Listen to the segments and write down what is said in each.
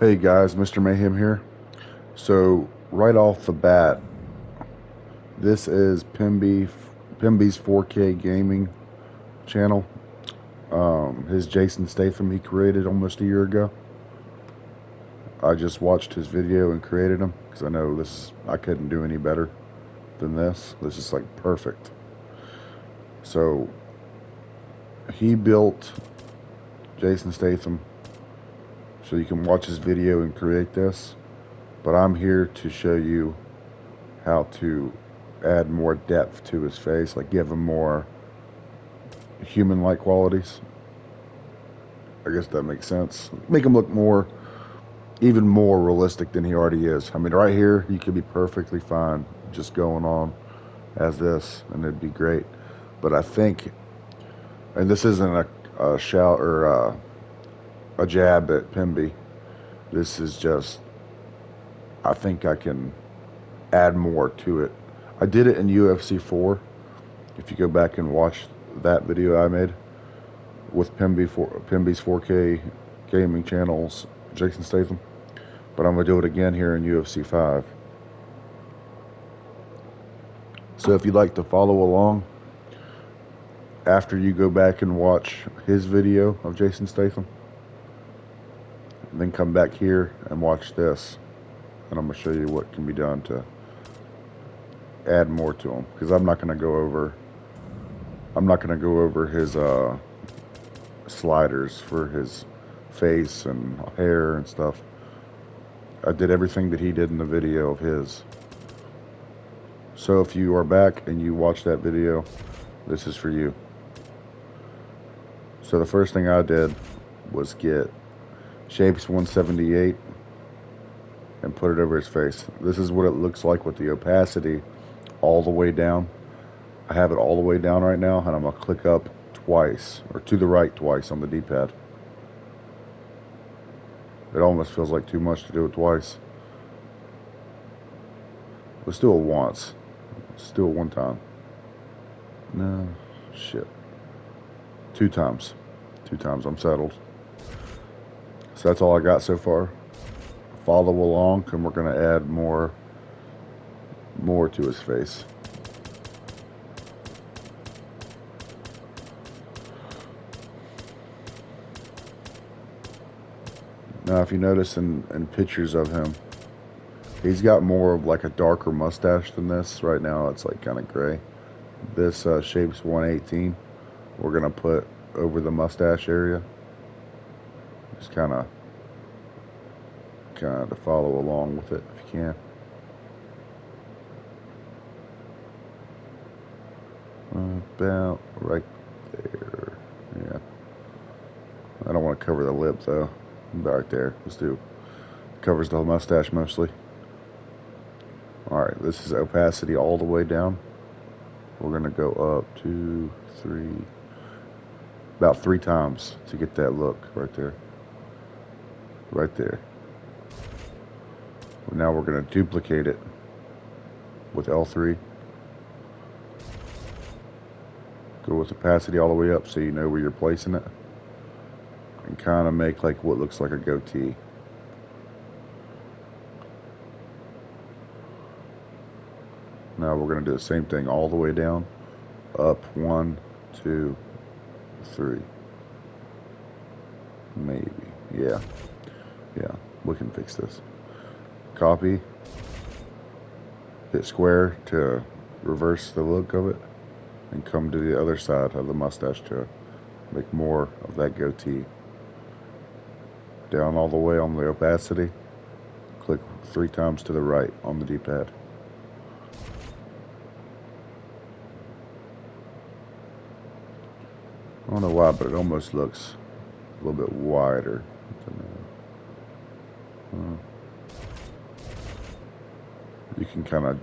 Hey guys, Mr. Mayhem here. So right off the bat, this is Pemby's 4K gaming channel. His Jason Statham he created almost a year ago. I just watched his video and created him because I know I couldn't do any better than this. This is like perfect. So he built Jason Statham so you can watch his video and create this. But I'm here to show you how to add more depth to his face, like give him more human-like qualities. I guess that makes sense. Make him look even more realistic than he already is. I mean, right here, he could be perfectly fine just going on as this, and it'd be great. But I think, and this isn't a shout or a jab at Pemby. This is just, I think I can add more to it. I did it in UFC 4. If you go back and watch that video I made with Pemby's 4K gaming channels, Jason Statham. But I'm going to do it again here in UFC 5. So if you'd like to follow along, after you go back and watch his video of Jason Statham, then come back here and watch this. And I'm going to show you what can be done to add more to him. Because I'm not going to go over his sliders for his face and hair and stuff. I did everything that he did in the video of his. So if you are back and you watch that video, this is for you. So the first thing I did was get Shapes 178 and put it over his face. This is what it looks like with the opacity all the way down. I have it all the way down right now, and I'm going to click up twice, or to the right twice on the D-pad. It almost feels like too much to do it twice. Let's do it once. Let's do it one time. No, shit. Two times. I'm settled. So that's all I got so far. Follow along, and we're going to add more to his face. Now, if you notice in pictures of him, he's got more of like a darker mustache than this. Right now, it's like kind of gray. This Shapes 118, we're going to put over the mustache area. Just kind of to follow along with it if you can. About right there. Yeah. I don't want to cover the lip though. About right there. Let's do. Covers the mustache mostly. Alright, this is opacity all the way down. We're going to go up 2, 3, about 3 times to get that look right there. Right there. Now we're going to duplicate it with L3. Go with opacity all the way up so you know where you're placing it. And kind of make like what looks like a goatee. Now we're going to do the same thing all the way down. Up 1, 2, 3. Maybe. Yeah. We can fix this. Copy. Hit square to reverse the look of it. And come to the other side of the mustache to make more of that goatee. Down all the way on the opacity. Click 3 times to the right on the D-pad. I don't know why, but it almost looks a little bit wider. You can kind of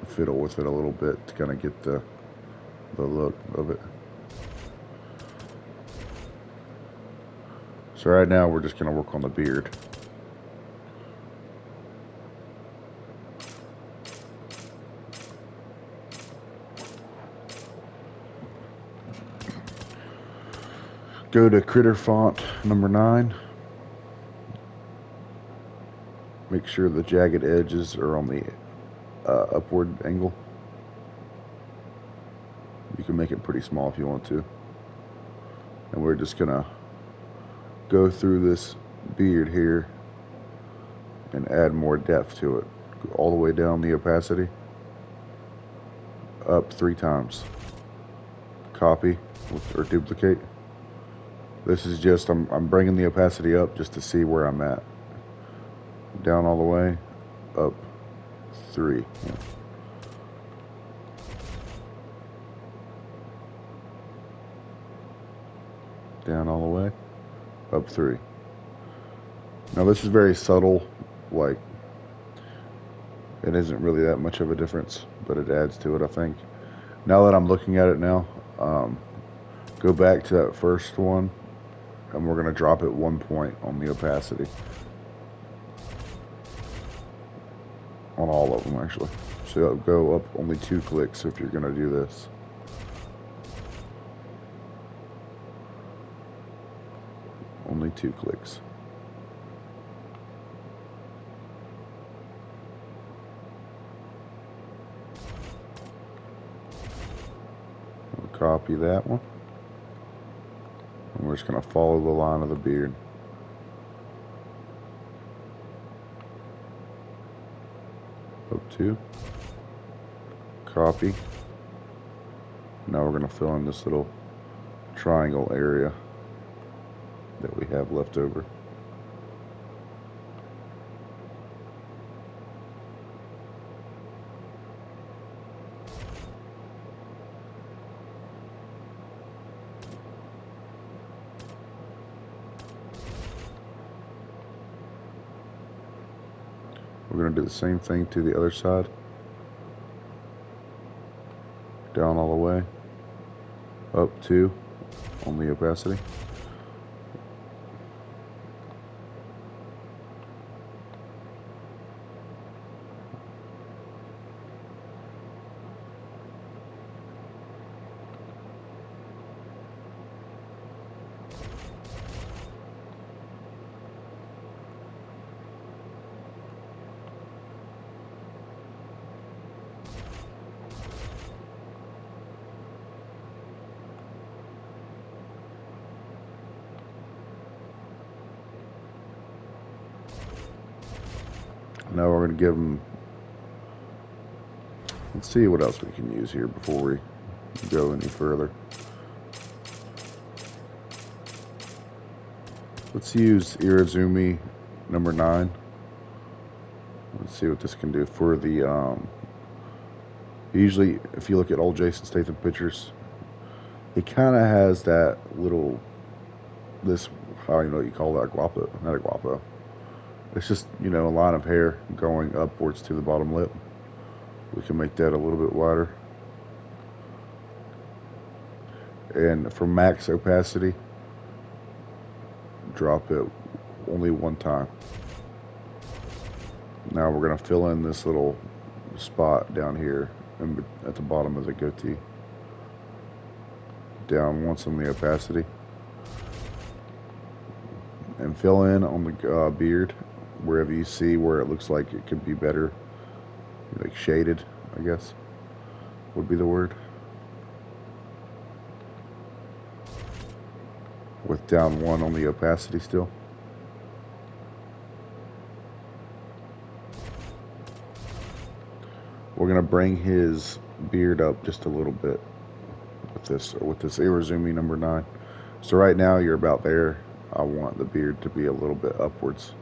fiddle with it a little bit to kind of get the look of it. So right now we're just going to work on the beard. Go to Critter Font number 9. Make sure the jagged edges are on the upward angle. You can make it pretty small if you want to. And we're just gonna go through this beard here and add more depth to it. Go all the way down the opacity, up 3 times. Copy or duplicate. This is just, I'm bringing the opacity up just to see where I'm at. Down all the way, up 3. Yeah. Down all the way, up 3. Now this is very subtle, like it isn't really that much of a difference, but it adds to it, I think. Now that I'm looking at it now, go back to that first one, and we're going to drop it 1 point on the opacity. On all of them, actually. So it'll go up only 2 clicks if you're going to do this. Only 2 clicks. We'll copy that one. And we're just going to follow the line of the beard. Up 2. Copy. Now we're going to fill in this little triangle area that we have left over. We're going to do the same thing to the other side. Down all the way. Up 2 on the opacity. Now we're going to give them, let's see what else we can use here before we go any further. Let's use Irizumi number 9. Let's see what this can do for the, usually if you look at old Jason Statham pictures, it kind of has that little, this, I don't even know what you call that, guapo, not a guapo. It's just, you know, a line of hair going upwards to the bottom lip. We can make that a little bit wider. And for max opacity, drop it only 1 time. Now we're going to fill in this little spot down here at the bottom of the goatee. Down once on the opacity. And fill in on the beard wherever you see where it looks like it could be better, like shaded, I guess would be the word, with down 1 on the opacity still. We're gonna bring his beard up just a little bit with this Irizumi number 9. So right now you're about there. I want the beard to be a little bit upwards,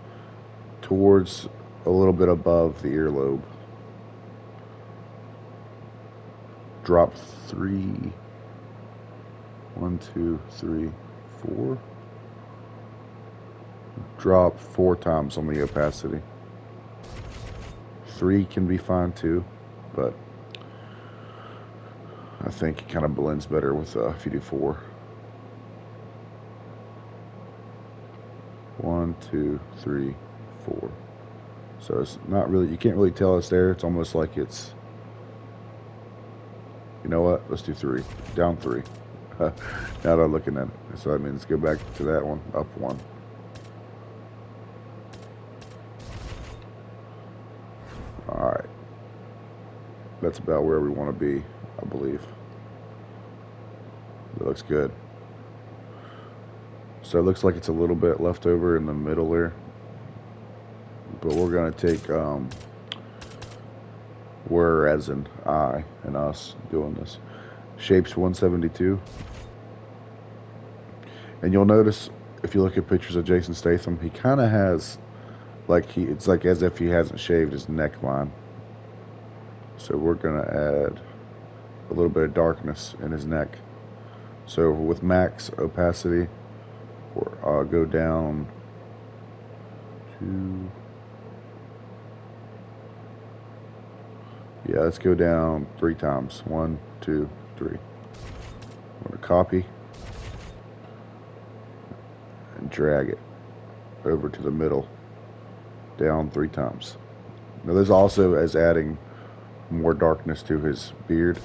towards a little bit above the earlobe. Drop 3. 1, 2, 3, 4. Drop 4 times on the opacity. 3 can be fine too, but I think it kind of blends better with if you do 4. 1, 2, 3, 4. So it's not really, you can't really tell it's there. It's almost like it's, you know what, let's do 3. Down 3. Now that I'm looking at it. So that means go back to that one, up 1. That's about where we want to be, I believe. That looks good. So it looks like it's a little bit left over in the middle there. But we're going to take we're as in I and us doing this. Shapes 172. And you'll notice if you look at pictures of Jason Statham, he kind of has it's like as if he hasn't shaved his neckline. So we're going to add a little bit of darkness in his neck. So with max opacity, I'll go down to, yeah, let's go down 3 times. 1, 2, 3. I'm going to copy and drag it over to the middle, down 3 times. Now this also is adding more darkness to his beard.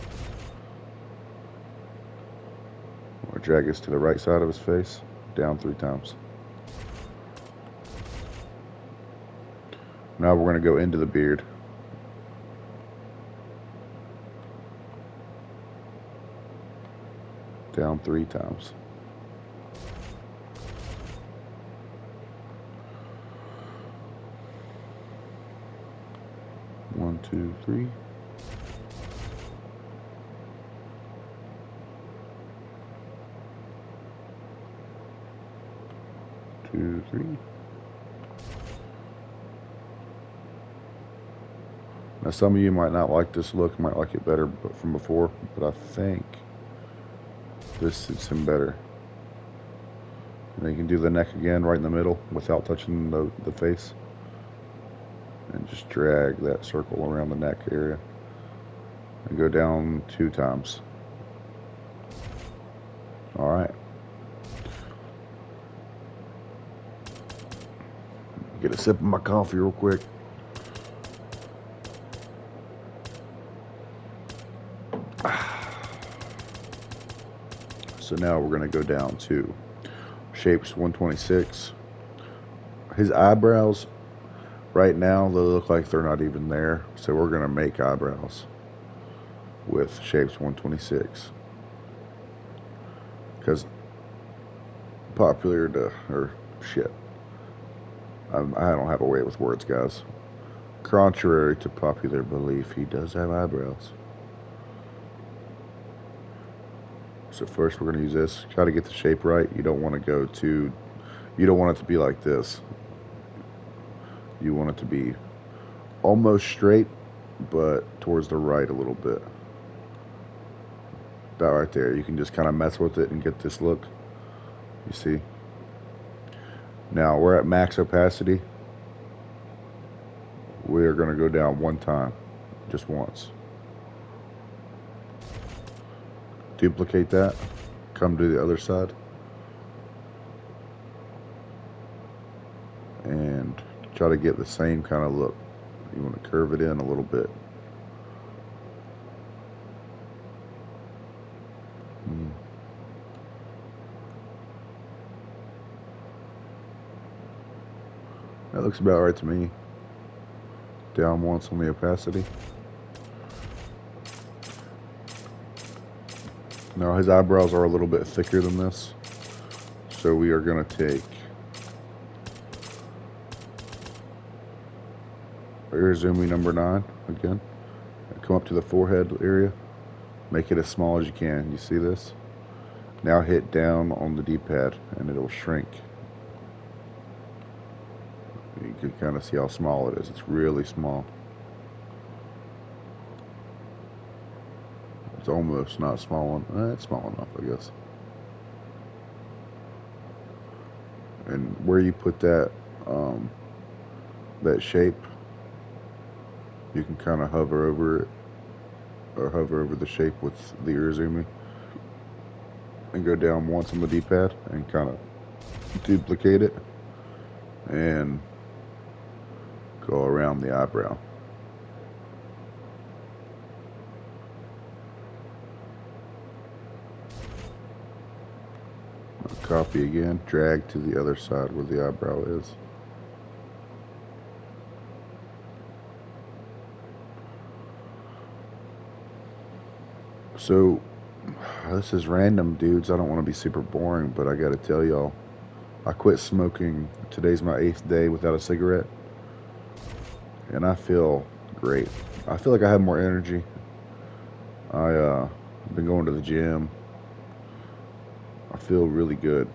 I'm going to drag this to the right side of his face, down 3 times. Now we're going to go into the beard. Down 3 times. One, 2, 3. Two, 3. Now some of you might not like this look, might like it better but from before, but I think this suits him better. And then you can do the neck again right in the middle without touching the face. And just drag that circle around the neck area. And go down 2 times. Alright. Get a sip of my coffee real quick. So now we're going to go down to Shapes 126. His eyebrows, right now, they look like they're not even there. So we're going to make eyebrows with Shapes 126. Because popular to, or shit. I don't have a way with words, guys. Contrary to popular belief, he does have eyebrows. So first we're going to use this. Try to get the shape right. You don't want to go too, you don't want it to be like this. You want it to be almost straight, but towards the right a little bit. That right there. You can just kind of mess with it and get this look. You see? Now we're at max opacity. We are going to go down 1 time, just once. Duplicate that, come to the other side, and try to get the same kind of look. You want to curve it in a little bit. That looks about right to me. Down once on the opacity. Now his eyebrows are a little bit thicker than this, so we are going to take Irizumi number 9 again, and come up to the forehead area, make it as small as you can. You see this? Now hit down on the D-pad and it'll shrink. You can kind of see how small it is. It's really small. It's almost not small enough. It's small enough, I guess. And where you put that that shape, you can kind of hover over it, or hover over the shape with the Irizumi, and go down once on the D-pad and kind of duplicate it and go around the eyebrow. Copy again, drag to the other side where the eyebrow is. So, this is random, dudes. I don't want to be super boring, but I gotta tell y'all, I quit smoking. Today's my 8th day without a cigarette, and I feel great. I feel like I have more energy. I've been going to the gym. I feel really good.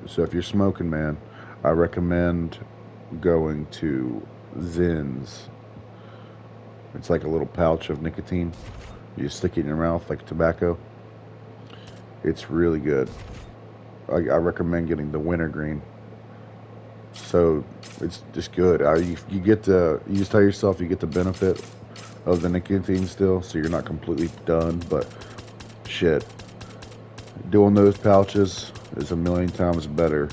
So if you're smoking, man, I recommend going to Zen's. It's like a little pouch of nicotine. You stick it in your mouth like tobacco. It's really good. I recommend getting the wintergreen. So it's just good. You get you just tell yourself you get the benefit of the nicotine still, so you're not completely done. But shit, doing those pouches is a million times better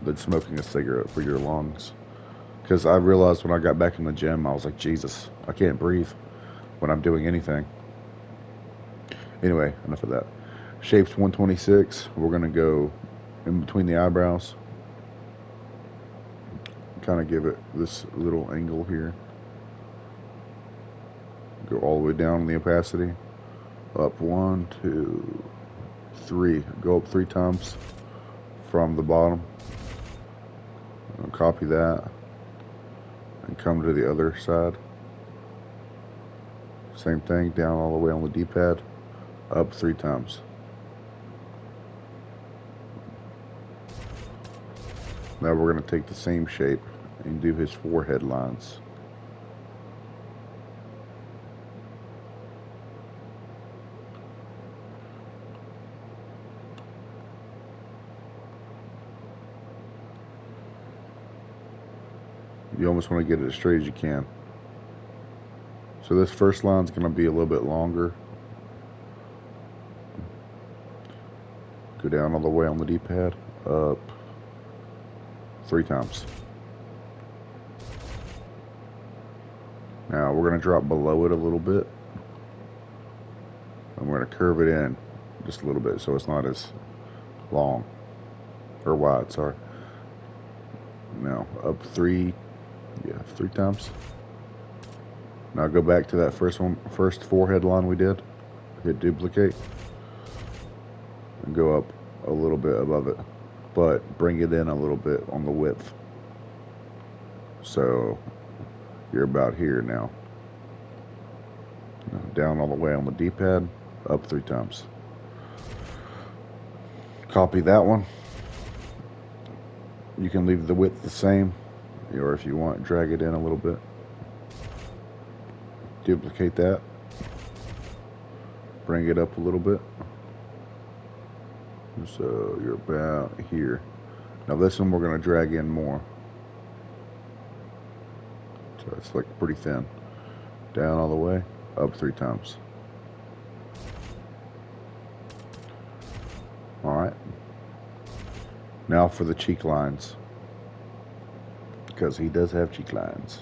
than smoking a cigarette for your lungs. Because I realized when I got back in the gym, I was like, Jesus, I can't breathe when I'm doing anything. Anyway, enough of that. Shapes 126. We're going to go in between the eyebrows. Kind of give it this little angle here. Go all the way down in the opacity. Up 1, 2, 3. Go up 3 times from the bottom. I'll copy that and come to the other side. Same thing, down all the way on the D-pad. Up 3 times. Now we're going to take the same shape and do his forehead lines. You almost want to get it as straight as you can. So this first line is going to be a little bit longer. Go down all the way on the D-pad. Up 3 times. Now we're going to drop below it a little bit. And we're going to curve it in just a little bit so it's not as long. Or wide, sorry. Now up 3. Yeah, 3 times. Now go back to that first forehead line we did. Hit duplicate. And go up a little bit above it. But bring it in a little bit on the width. So you're about here now. Down all the way on the D-pad. Up 3 times. Copy that one. You can leave the width the same. Or if you want, drag it in a little bit. Duplicate that. Bring it up a little bit. So you're about here. Now this one we're going to drag in more. So it's like pretty thin. Down all the way. Up 3 times. Alright. Now for the cheek lines. Because he does have cheek lines.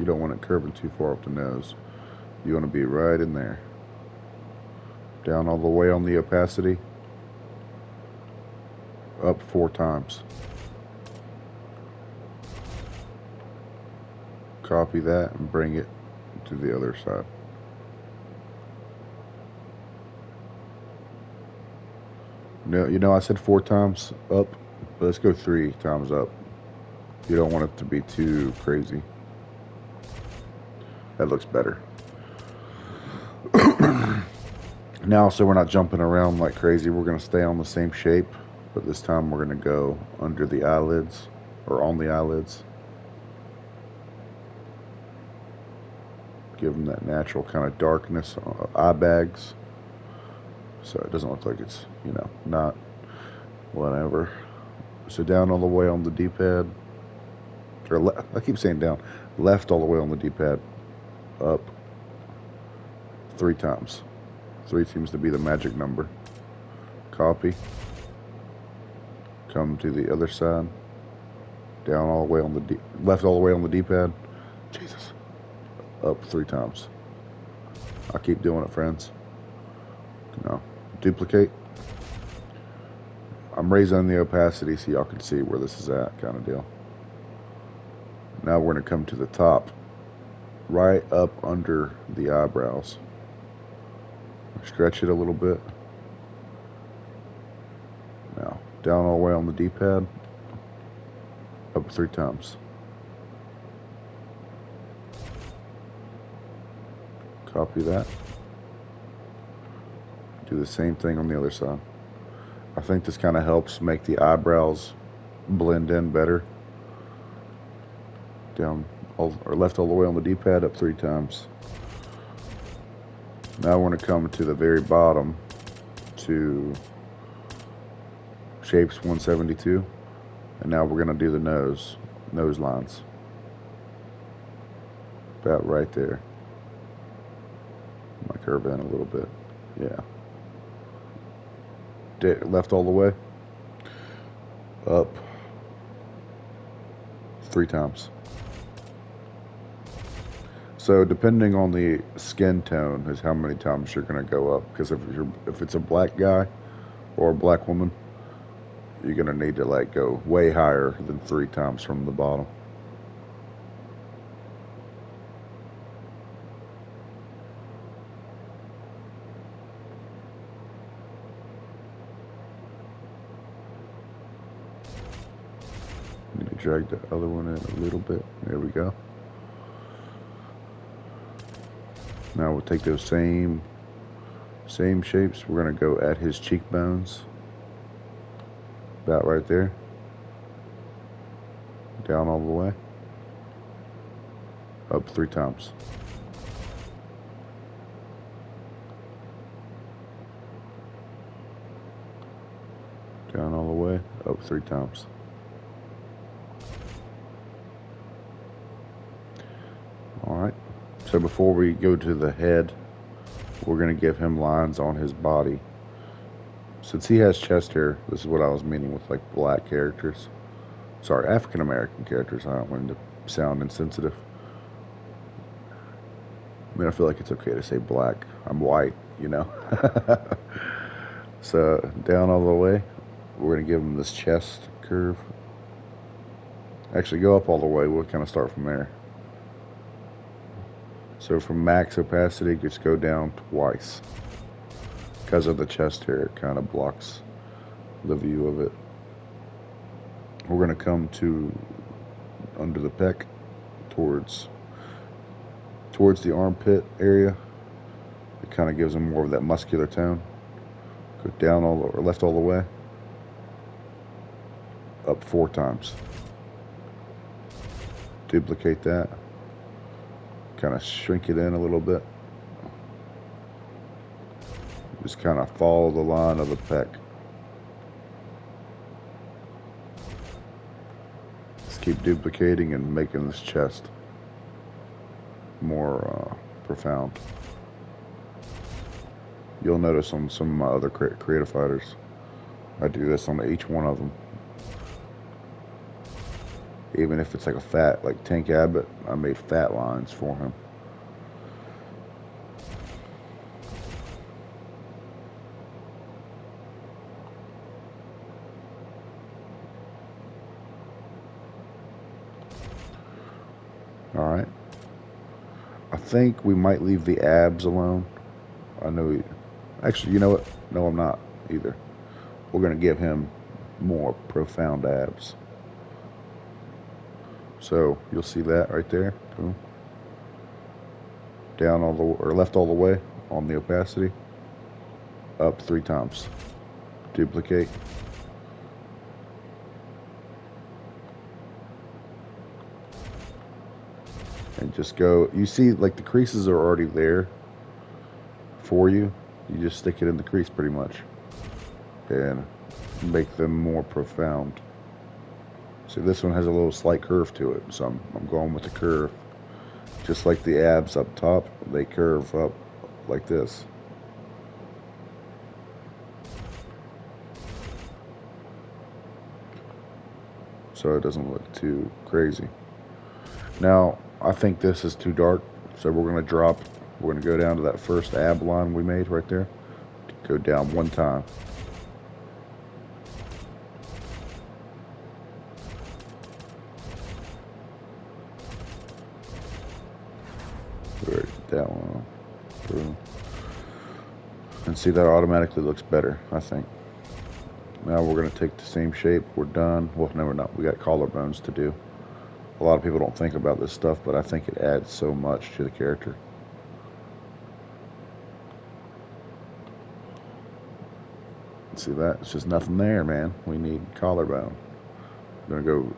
You don't want it curving too far up the nose. You want to be right in there. Down all the way on the opacity. Up 4 times. Copy that and bring it to the other side. No, you know I said 4 times up, but let's go 3 times up. You don't want it to be too crazy. That looks better. Now, so we're not jumping around like crazy, we're going to stay on the same shape, but this time we're going to go under the eyelids, or on the eyelids. Give them that natural kind of darkness, eye bags, so it doesn't look like it's, you know, not whatever. So down all the way on the D-pad, or I keep saying down, left all the way on the D-pad, up 3 times. 3 seems to be the magic number. Copy. Come to the other side. Down all the way on the left all the way on the D-pad. Jesus. Up 3 times. I'll keep doing it, friends. No. Duplicate. I'm raising the opacity so y'all can see where this is at, kind of deal. Now we're going to come to the top. Right up under the eyebrows. Stretch it a little bit. Now, down all the way on the D-pad, up 3 times. Copy that. Do the same thing on the other side. I think this kind of helps make the eyebrows blend in better. Down or left all the way on the D-pad, up 3 times. Now we're going to come to the very bottom to shapes 172, and now we're going to do the nose lines. About right there. Might curve in a little bit. Yeah. Left all the way, up 3 times. So depending on the skin tone is how many times you're going to go up. Because if it's a black guy or a black woman, you're going to need to like go way higher than 3 times from the bottom. Need to drag the other one in a little bit. There we go. Now we'll take those same shapes. We're going to go at his cheekbones. About right there. Down all the way. Up 3 times. Down all the way. Up 3 times. Alright. So before we go to the head, we're going to give him lines on his body. Since he has chest hair, this is what I was meaning with like black characters. Sorry, African American characters. I don't want to sound insensitive. I mean, I feel like it's okay to say black. I'm white, you know. So down all the way, we're going to give him this chest curve. Actually, go up all the way. We'll kind of start from there. So from max opacity, just go down twice. Because of the chest hair, it kind of blocks the view of it. We're going to come to under the pec towards the armpit area. It kind of gives them more of that muscular tone. Go down or left all the way. Up 4 times. Duplicate that. Kind of shrink it in a little bit. Just kind of follow the line of the pec. Just keep duplicating and making this chest more profound. You'll notice on some of my other creative fighters, I do this on each one of them. Even if it's like a fat, like Tank Abbott, I made fat lines for him. Alright. I think we might leave the abs alone. I know actually, you know what? No, I'm not either. We're going to give him more profound abs. So you'll see that right there. Boom. Down all the or left all the way on the opacity. Up 3 times. Duplicate. And just go. You see, like the creases are already there for you. You just stick it in the crease pretty much, and make them more profound. See, this one has a little slight curve to it, so I'm going with the curve. Just like the abs up top, they curve up like this. So it doesn't look too crazy. Now, I think this is too dark, so we're going to drop, we're going to go down to that first ab line we made right there. Go down 1 time. That one. Boom. And see, that automatically looks better, I think. Now we're going to take the same shape. We're done. Well, no, we're not. We got collarbones to do. A lot of people don't think about this stuff, but I think it adds so much to the character. See that? It's just nothing there, man. We need collarbone. I'm going to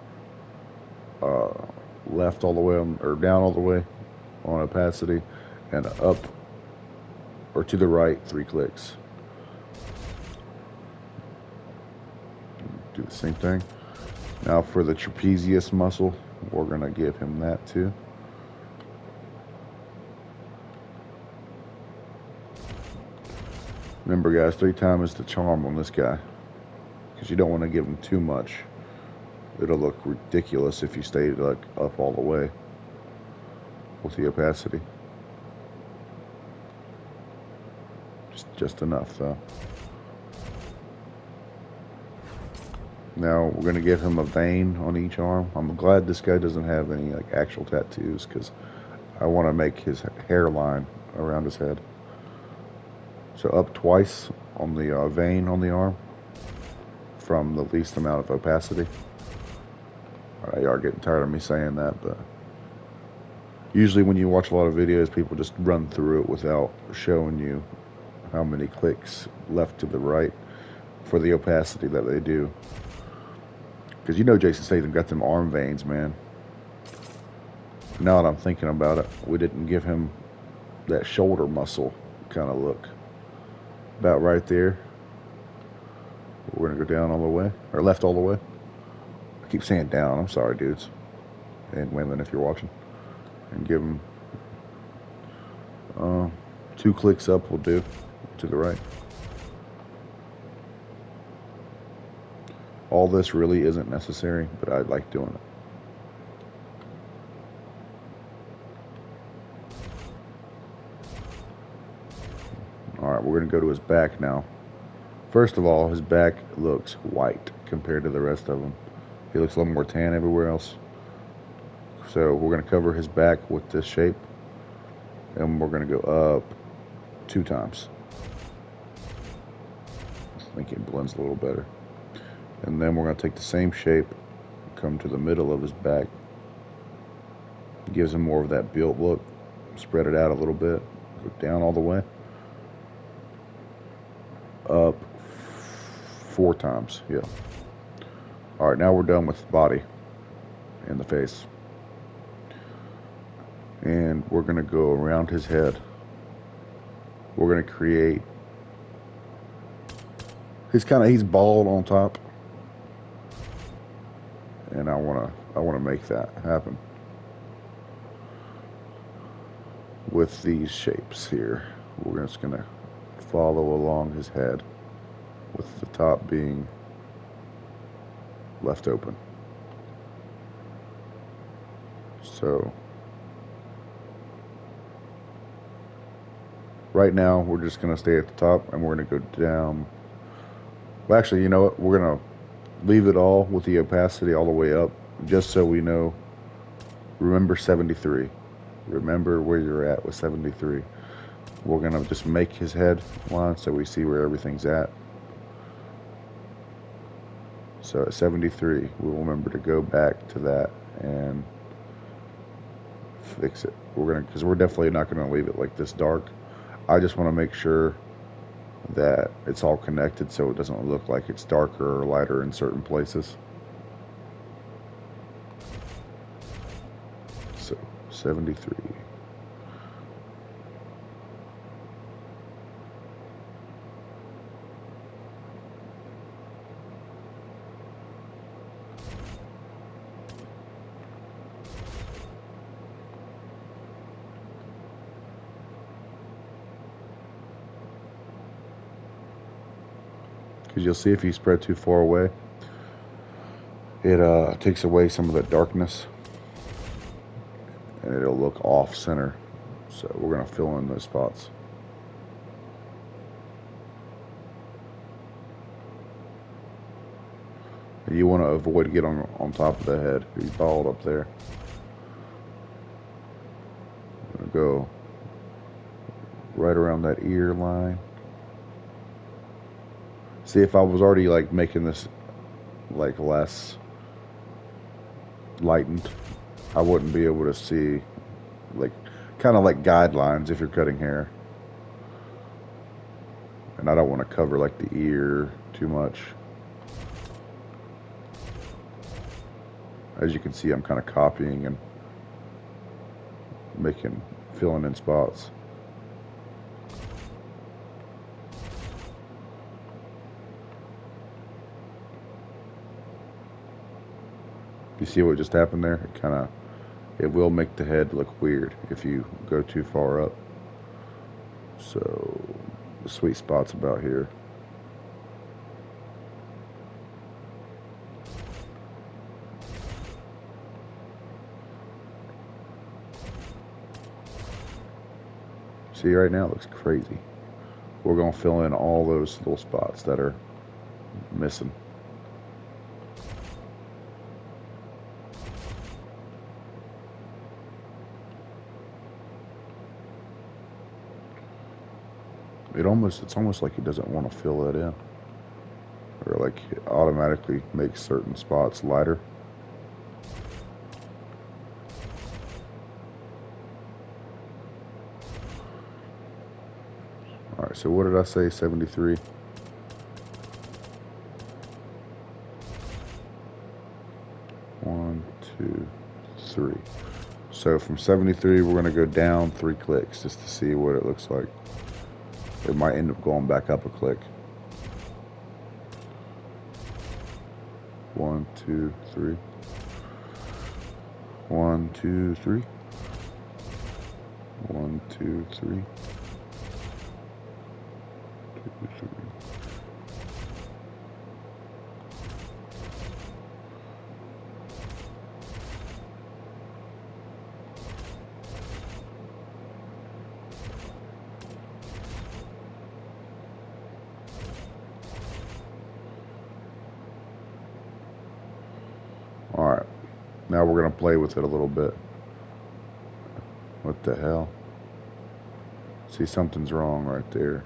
go left all the way on, or down all the way on opacity, and up or to the right 3 clicks. Do the same thing. Now for the trapezius muscle, we're going to give him that too. Remember guys, 3 times is the charm on this guy, because you don't want to give him too much. It'll look ridiculous if you stay like up all the way with the opacity. Just enough though. Now we're going to give him a vein on each arm. I'm glad this guy doesn't have any like actual tattoos, because I want to make his hairline around his head. So up twice on the vein on the arm from the least amount of opacity. You are getting tired of me saying that, but usually when you watch a lot of videos, people just run through it without showing you how many clicks left to the right for the opacity that they do. Because you know Jason Statham got them arm veins, man. Now that I'm thinking about it, we didn't give him that shoulder muscle kind of look. About right there. We're going to go down all the way, or left all the way. I keep saying down, I'm sorry dudes. And women if you're watching. And give him 2 clicks up will do, to the right. All this really isn't necessary, but I like doing it. Alright, we're going to go to his back now. First of all, his back looks white compared to the rest of him. He looks a little more tan everywhere else. So we're going to cover his back with this shape. And we're going to go up 2 times. I think it blends a little better. And then we're going to take the same shape, come to the middle of his back. Gives him more of that built look. Spread it out a little bit. Go down all the way. Up 4 times, yeah. Alright, now we're done with the body and the face. And we're going to go around his head. We're going to create... He's bald on top. And I want to make that happen with these shapes here. We're just going to follow along his head with the top being left open. So right now we're just going to stay at the top, and we're going to go down. Well, actually, you know what? We're going to leave it all with the opacity all the way up, just so we know. Remember 73. Remember where you're at with 73. We're going to just make his head line so we see where everything's at. So at 73, we'll remember to go back to that and fix it. Because we're definitely not going to leave it like this dark. I just want to make sure that it's all connected so it doesn't look like it's darker or lighter in certain places. So 73. Because you'll see if you spread too far away, it takes away some of the darkness and it'll look off center. So we're going to fill in those spots. And you want to avoid getting on top of the head. He's bald up there. I'm going to go right around that ear line. See, if I was already like making this like less lightened, I wouldn't be able to see like kind of like guidelines if you're cutting hair. And I don't want to cover like the ear too much. As you can see, I'm kind of copying and filling in spots. You see what just happened there? It will make the head look weird if you go too far up. So the sweet spot's about here. See, right now it looks crazy. We're going to fill in all those little spots that are missing. It's almost like he doesn't want to fill that in. Or like it automatically makes certain spots lighter. Alright, so what did I say? 73? One, two, three. So from 73, we're going to go down 3 clicks just to see what it looks like. It might end up going back up a click. 1, 2, 3. 1, 2, 3. 1, 2, 3. 2, 3. Alright, now we're going to play with it a little bit. What the hell? See, something's wrong right there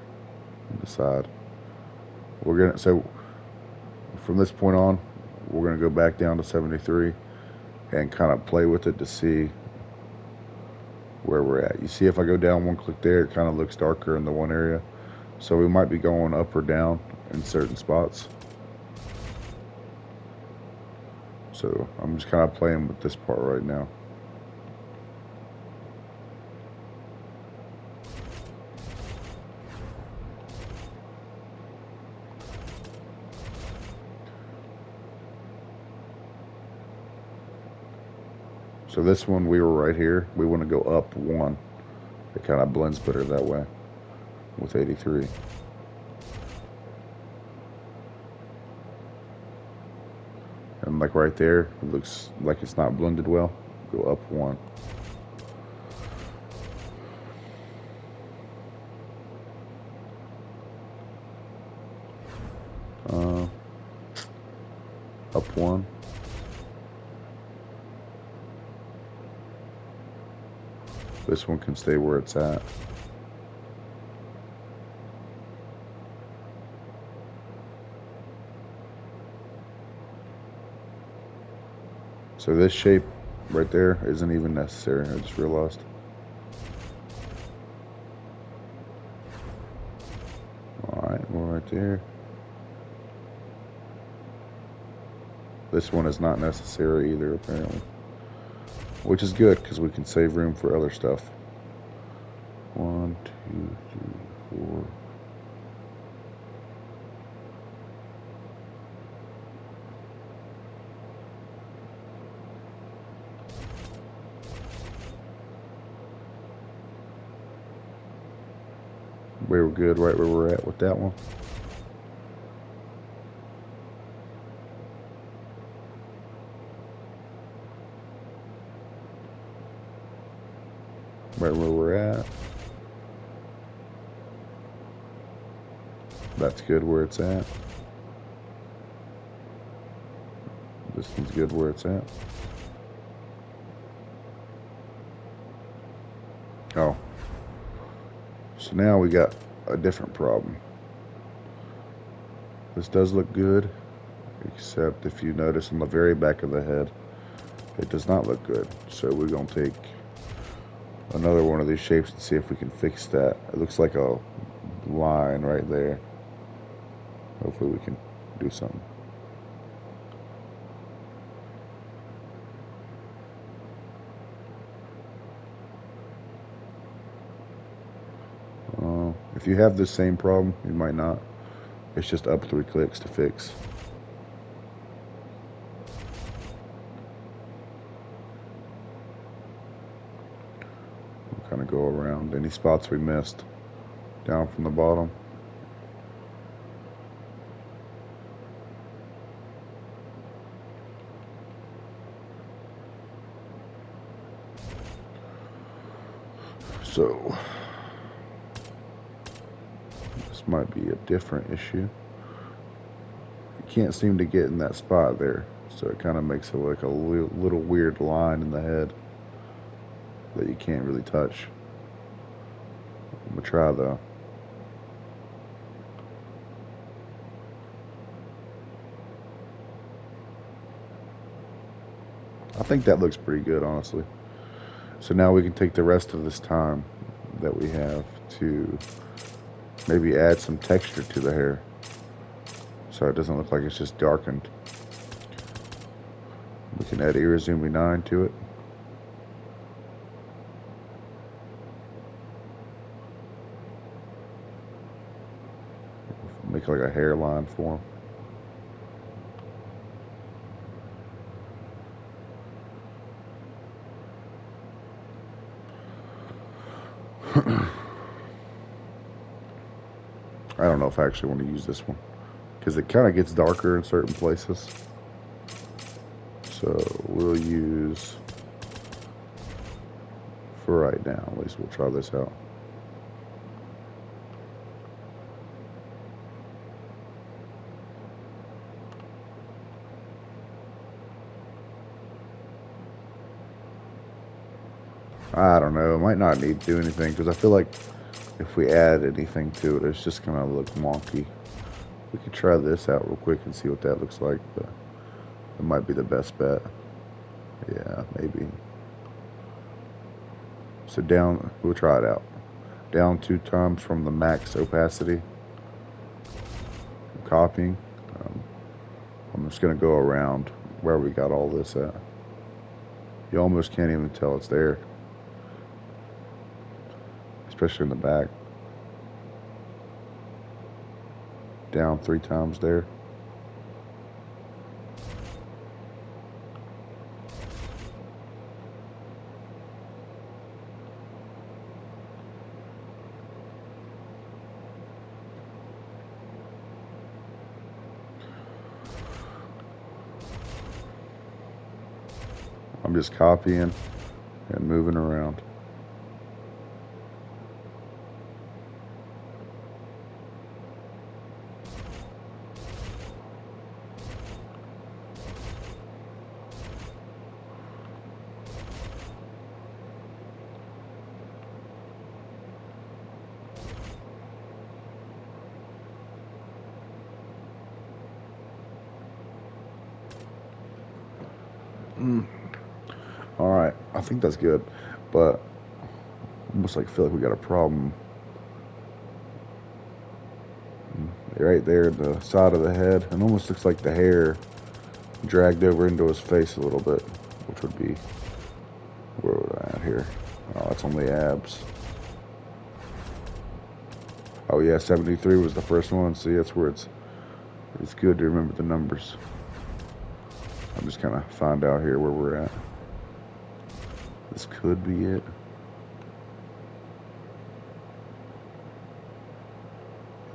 on the side. So from this point on, we're going to go back down to 73 and kind of play with it to see where we're at. You see, if I go down 1 click there, it kind of looks darker in the one area. So we might be going up or down in certain spots. So I'm just kind of playing with this part right now. So this one, we were right here. We want to go up 1. It kind of blends better that way with 83. And like right there, it looks like it's not blended well. Go up 1. Up 1. This one can stay where it's at. So this shape right there isn't even necessary. I just realized. Alright, we're right there. This one is not necessary either, apparently. Which is good, because we can save room for other stuff. 1, 2, 3, 4. We were good right where we're at with that one. Right where we're at. That's good where it's at. This one's good where it's at. Oh. So now we got a different problem. This does look good, except if you notice on the very back of the head, it does not look good. So we're going to take another one of these shapes and see if we can fix that. It looks like a line right there. Hopefully we can do something. If you have the same problem, you might not. It's just up 3 clicks to fix. We'll kind of go around any spots we missed down from the bottom. So this might be a different issue. You can't seem to get in that spot there, so it kind of makes it like a little weird line in the head that you can't really touch. I'm gonna try though. I think that looks pretty good, honestly. So now we can take the rest of this time that we have to maybe add some texture to the hair, so it doesn't look like it's just darkened. We can add Irizumi 9 to it. Make like a hairline for him. I don't know if I actually want to use this one because it kind of gets darker in certain places. So we'll use, for right now at least, we'll try this out. I don't know, it might not need to do anything because I feel like if we add anything to it, it's just gonna look wonky. We could try this out real quick and see what that looks like, but it might be the best bet. Yeah, maybe. So down, we'll try it out. Down 2 times from the max opacity. I'm copying. I'm just gonna go around where we got all this at. You almost can't even tell it's there, especially in the back. Down 3 times there. I'm just copying and moving around. All right, I think that's good, but almost like feel like we got a problem right there at the side of the head. It almost looks like the hair dragged over into his face a little bit, which would be, where would I at here? Oh, it's on the abs. Oh yeah, 73 was the first one. See, that's where it's good to remember the numbers. I'm just kind of find out here where we're at. This could be it.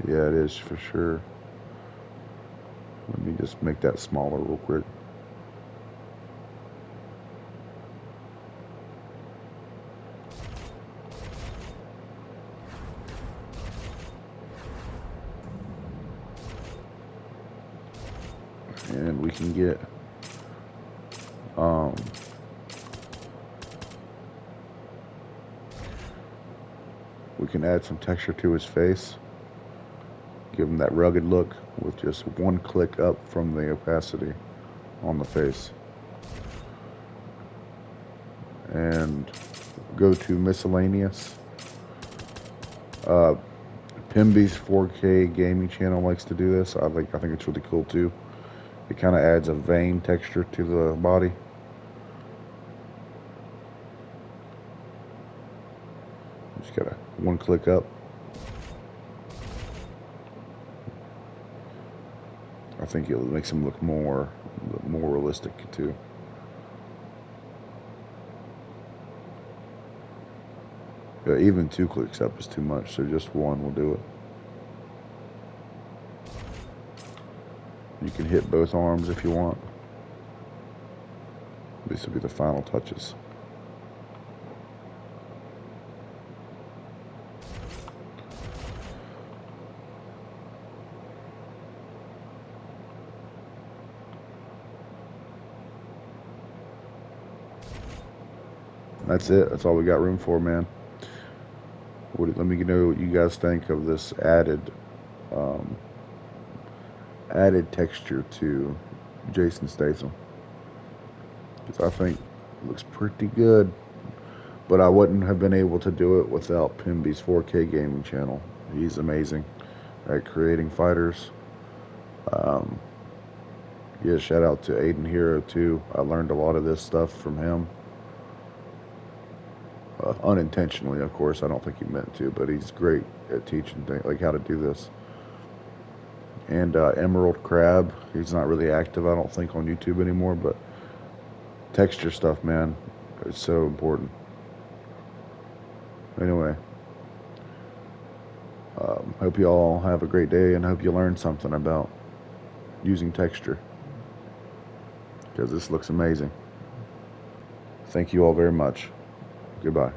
Yeah, it is for sure. Let me just make that smaller real quick. And we can get we can add some texture to his face, give him that rugged look with just one click up from the opacity on the face. And go to miscellaneous. PEMBY'S 4K gaming channel likes to do this. I think it's really cool too. It kind of adds a vein texture to the body. Just gotta one click up. I think it makes them look more realistic too. Yeah, even 2 clicks up is too much, so just one will do it. You can hit both arms if you want. This will be the final touches. That's it. That's all we got room for, man. Let me know what you guys think of this added texture to Jason Statham, because I think it looks pretty good. But I wouldn't have been able to do it without PEMBY'S 4K gaming channel. He's amazing at creating fighters. Yeah, shout out to Aiden Hero too. I learned a lot of this stuff from him. Unintentionally, of course. I don't think he meant to, but he's great at teaching things like how to do this. And Emerald Crab, he's not really active, I don't think, on YouTube anymore, but texture stuff, man, it's so important. Anyway, hope you all have a great day, and hope you learned something about using texture, because this looks amazing. Thank you all very much. Goodbye.